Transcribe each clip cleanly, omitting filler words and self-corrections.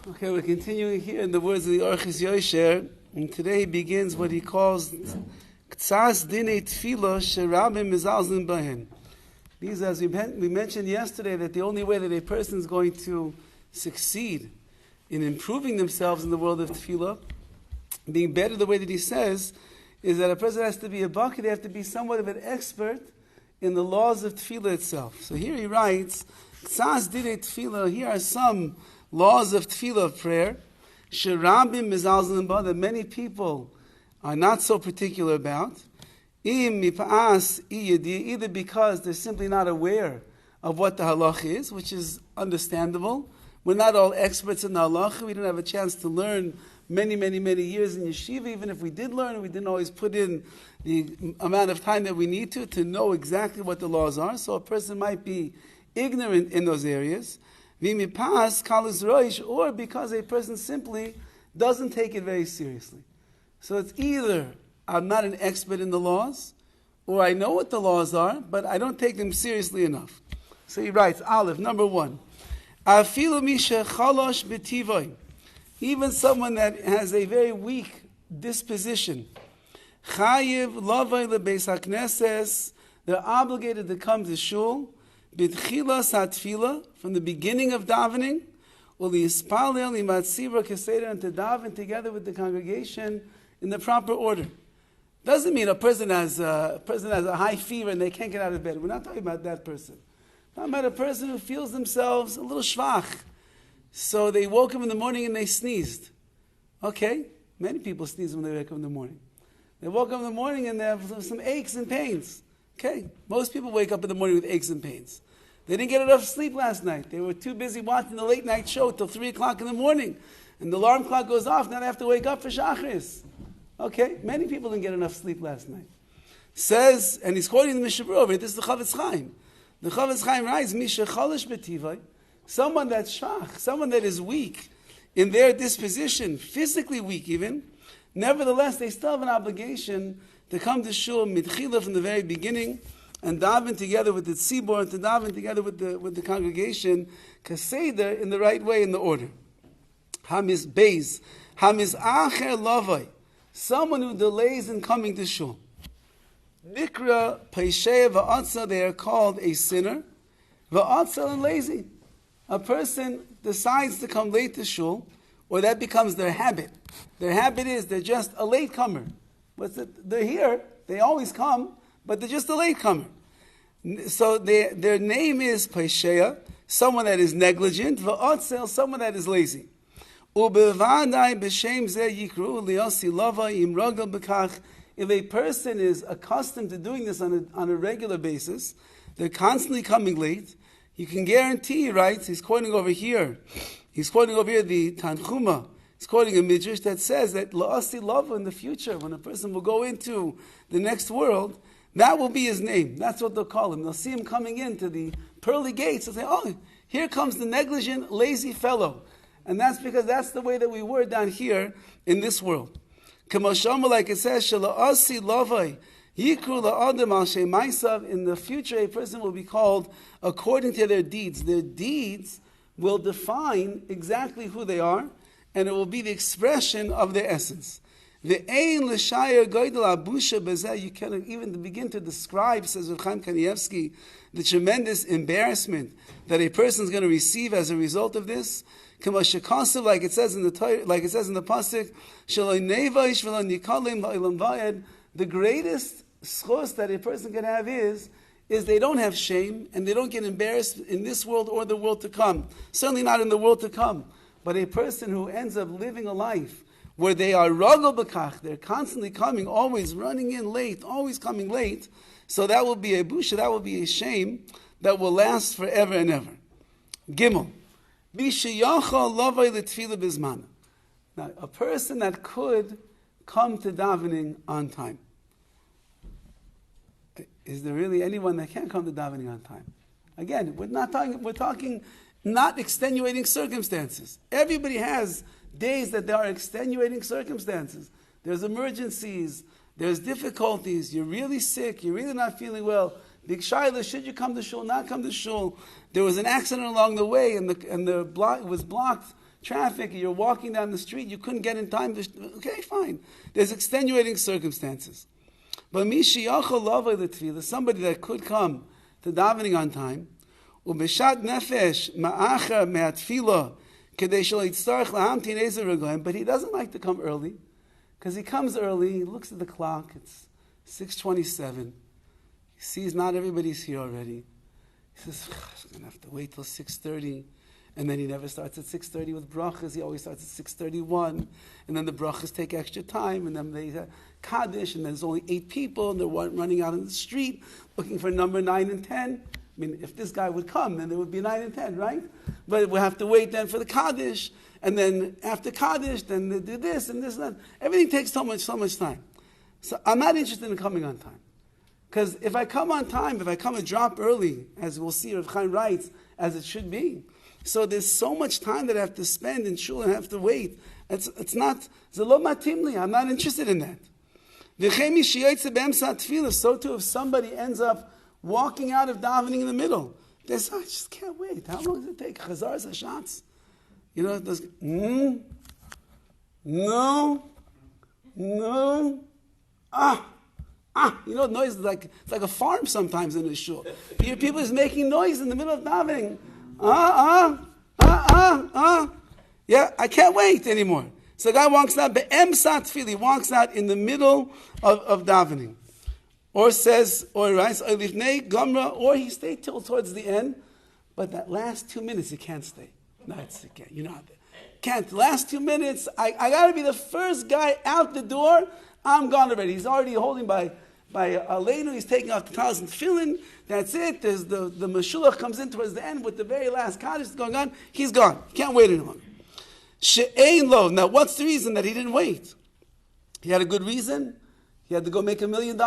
Okay, we're continuing here in the words of the Orchos Yosher, and today he begins what he calls K'tzas Dinei TEFILLAH Sherabbim Mizalzin Bahen. These, as we mentioned yesterday, that the only way that a person is going to succeed in improving themselves in the world of Tefillah, being better the way that he says, is that a person has to be a baki, they have to be somewhat of an expert in the laws of Tefillah itself. So here he writes, K'tzas Dinei TEFILLAH, here are some laws of Tefillah, of prayer, Sherabim Mizalzin Ba, that many people are not so particular about, either because they're simply not aware of what the halach is, which is understandable. We're not all experts in the halach. We didn't have a chance to learn many years in yeshiva. Even if we did learn, we didn't always put in the amount of time that we need to know exactly what the laws are. So a person might be ignorant in those areas. Or because a person simply doesn't take it very seriously. So it's either I'm not an expert in the laws, or I know what the laws are, but I don't take them seriously enough. So he writes, Aleph, number 1, even someone that has a very weak disposition, they're obligated to come to shul, from the beginning of davening, and to daven together with the congregation in the proper order. Doesn't mean a person has a high fever and they can't get out of bed. We're not talking about that person. We're talking about a person who feels themselves a little schwach. So they woke up in the morning and they sneezed. Okay, many people sneeze when they wake up in the morning. They woke up in the morning and they have some aches and pains. Okay, most people wake up in the morning with aches and pains. They didn't get enough sleep last night. They were too busy watching the late night show till 3 o'clock in the morning. And the alarm clock goes off, now they have to wake up for Shachris. Okay, many people didn't get enough sleep last night. Says, and he's quoting the Mishnah over here, this is the Rav Chaim. The Rav Chaim writes, Misha Cholish B'tivai, someone that's shach, someone that is weak in their disposition, physically weak even, nevertheless they still have an obligation to come to shul mitchila from the very beginning and daven together with the tzibor, and to daven together with the congregation, kaseder, in the right way, in the order. Hamiz beis, hamiz acher lavai, someone who delays in coming to shul. Nikra peisheh va'atza, they are called a sinner. Va'atza, and lazy. A person decides to come late to shul, or that becomes their habit. Their habit is they're just a late comer. They're here, they always come, but they're just a late comer. So their name is Paisheya, someone that is negligent, Va'otzel, someone that is lazy. If a person is accustomed to doing this on a regular basis, they're constantly coming late, you can guarantee, right? He's quoting over here the Tanchuma. He's quoting a midrash that says that la'asi lava, in the future, when a person will go into the next world, that will be his name. That's what they'll call him. They'll see him coming into the pearly gates. They'll say, oh, here comes the negligent, lazy fellow. And that's because that's the way that we were down here in this world. Like it says, shala'asi lavai, yikru la'adam al shemaisav. In the future, a person will be called according to their deeds. Their deeds will define exactly who they are, and it will be the expression of their essence. The ein l'shayir goydel abusha bezeh, you cannot even begin to describe, says Rav Chaim Kanievsky, the tremendous embarrassment that a person is going to receive as a result of this. Like it says in the pasuk, the greatest schos that a person can have is they don't have shame and they don't get embarrassed in this world or the world to come. Certainly not in the world to come. But a person who ends up living a life where they are ragel b'kach, they're constantly coming, always running in late, always coming late, so that will be a busha, that will be a shame that will last forever and ever. Gimel. Now, a person that could come to davening on time. Is there really anyone that can't come to davening on time? Again, we're talking not extenuating circumstances. Everybody has days that there are extenuating circumstances. There's emergencies, there's difficulties, you're really sick, you're really not feeling well. Big Shaila, should you come to shul, not come to shul? There was an accident along the way and it was blocked traffic, you're walking down the street, you couldn't get in time. Okay, fine. There's extenuating circumstances. But mishiyachol lavoi l'tefillah, somebody that could come to davening on time, ubeshat nefesh ma'achar me'atfilah kedei shelo yitzarech lahamtin ezer regoyim, but he doesn't like to come early, because he comes early, he looks at the clock, it's 6:27, he sees not everybody's here already. He says, I'm going to have to wait till 6:30. And then he never starts at 6:30 with brachas. He always starts at 6:31. And then the brachas take extra time. And then they Kaddish. And there's only 8 people. And they're running out in the street looking for number 9 and 10. I mean, if this guy would come, then there would be 9 and 10, right? But we'll have to wait then for the Kaddish. And then after Kaddish, then they do this and this and that. Everything takes so much time. So I'm not interested in coming on time. Because if I come on time, if I come a drop early, as we'll see Rav Chaim writes, as it should be, so there's so much time that I have to spend in shul and have to wait. It's not, zelo matim li, I'm not interested in that. So too, if somebody ends up walking out of davening in the middle, they say, I just can't wait. How long does it take? Chazars hashatz? You know, it does, no, you know, noise is like, it's like a farm sometimes in the shul. You hear people is making noise in the middle of davening. Yeah, I can't wait anymore. So the guy walks out, be'emsat tefillah, he walks out in the middle of davening. Or says, or writes, or lifnei gamra, or he stayed till towards the end, but that last 2 minutes he can't stay. No, you know, can't. The last 2 minutes, I got to be the first guy out the door. I'm gone already. He's already holding by Aleinu, he's taking off the talis and tefillin. That's it. There's the Meshulach comes in towards the end with the very last Kaddish going on. He's gone. Can't wait any longer. She'ein lo. Now, what's the reason that he didn't wait? He had a good reason. He had to go make $1 million.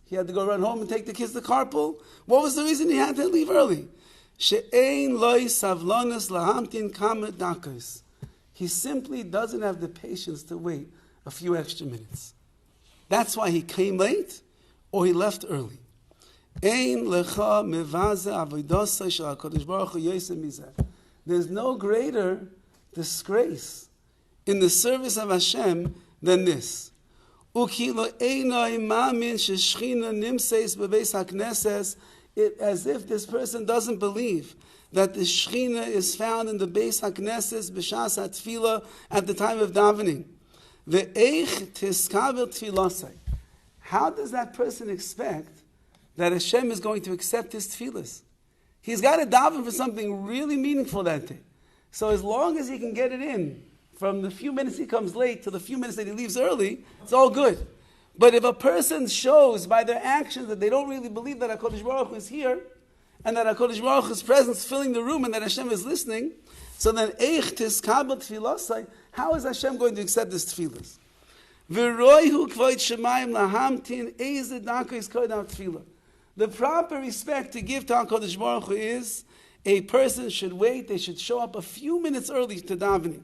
He had to go run home and take the kids to carpool. What was the reason he had to leave early? She'ein lo savlonis lahamtin kama dakas. He simply doesn't have the patience to wait a few extra minutes. That's why he came late, or he left early. There's no greater disgrace in the service of Hashem than this. It as if this person doesn't believe that the Shechina is found in the Beis HaKnesses b'shas HaTfilah at the time of davening. How does that person expect that Hashem is going to accept his tefillas? He's got to daven for something really meaningful that day. So as long as he can get it in, from the few minutes he comes late to the few minutes that he leaves early, it's all good. But if a person shows by their actions that they don't really believe that HaKadosh Baruch Hu is here, and that HaKadosh Baruch Hu's presence filling the room, and that Hashem is listening, so then eich tiskabel tefillasai, how is Hashem going to accept his tefillas? The proper respect to give to HaKadosh Baruch Hu is a person should wait, they should show up a few minutes early to davening.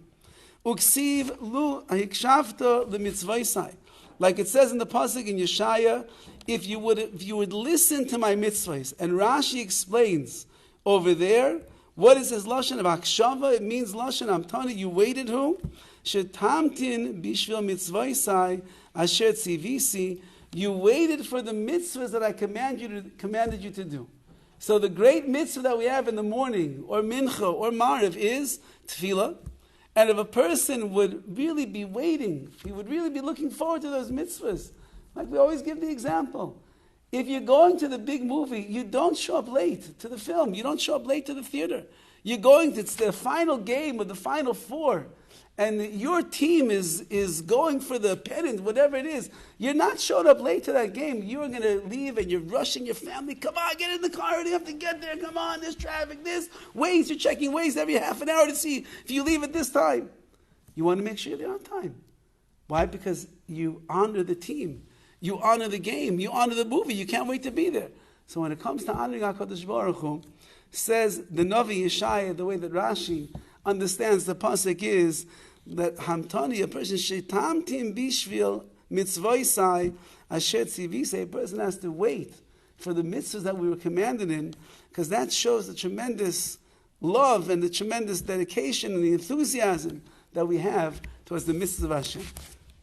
Uksiv lu hikshavta lemitzvaysai. Like it says in the pasuk in Yeshaya, if you would listen to my mitzvahs, and Rashi explains over there, what is his lashon of akshava? It means lashon amtani. You waited who? Shetamtin bishvil mitzvaysai asher tzivisi. You waited for the mitzvahs that I commanded you to do. So the great mitzvah that we have in the morning, or mincha, or mariv, is tefillah. And if a person would really be waiting, if he would really be looking forward to those mitzvahs, like we always give the example, if you're going to the big movie, you don't show up late to the film. You don't show up late to the theater. You're going to, it's the final game of the final four. And your team is going for the pennant, whatever it is. You're not showing up late to that game. You're going to leave and you're rushing your family. Come on, get in the car. You have to get there. Come on, there's traffic, this. Waze, you're checking Waze every half an hour to see if you leave at this time. You want to make sure you're on time. Why? Because you honor the team. You honor the game. You honor the movie. You can't wait to be there. So when it comes to honoring HaKadosh Baruch Hu, says the Navi Yeshaya, the way that Rashi understands the pasuk is that Hamtani, a person shetamtim bishvil mitzvaysai asher tzivisi, a person has to wait for the mitzvahs that we were commanded in, because that shows a tremendous love and the tremendous dedication and the enthusiasm that we have towards the mitzvahs of Hashem.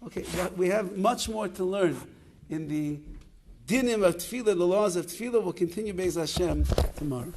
Okay, we have much more to learn in the dinim of tefillah, the laws of tefillah. We'll continue Be'ez Hashem tomorrow.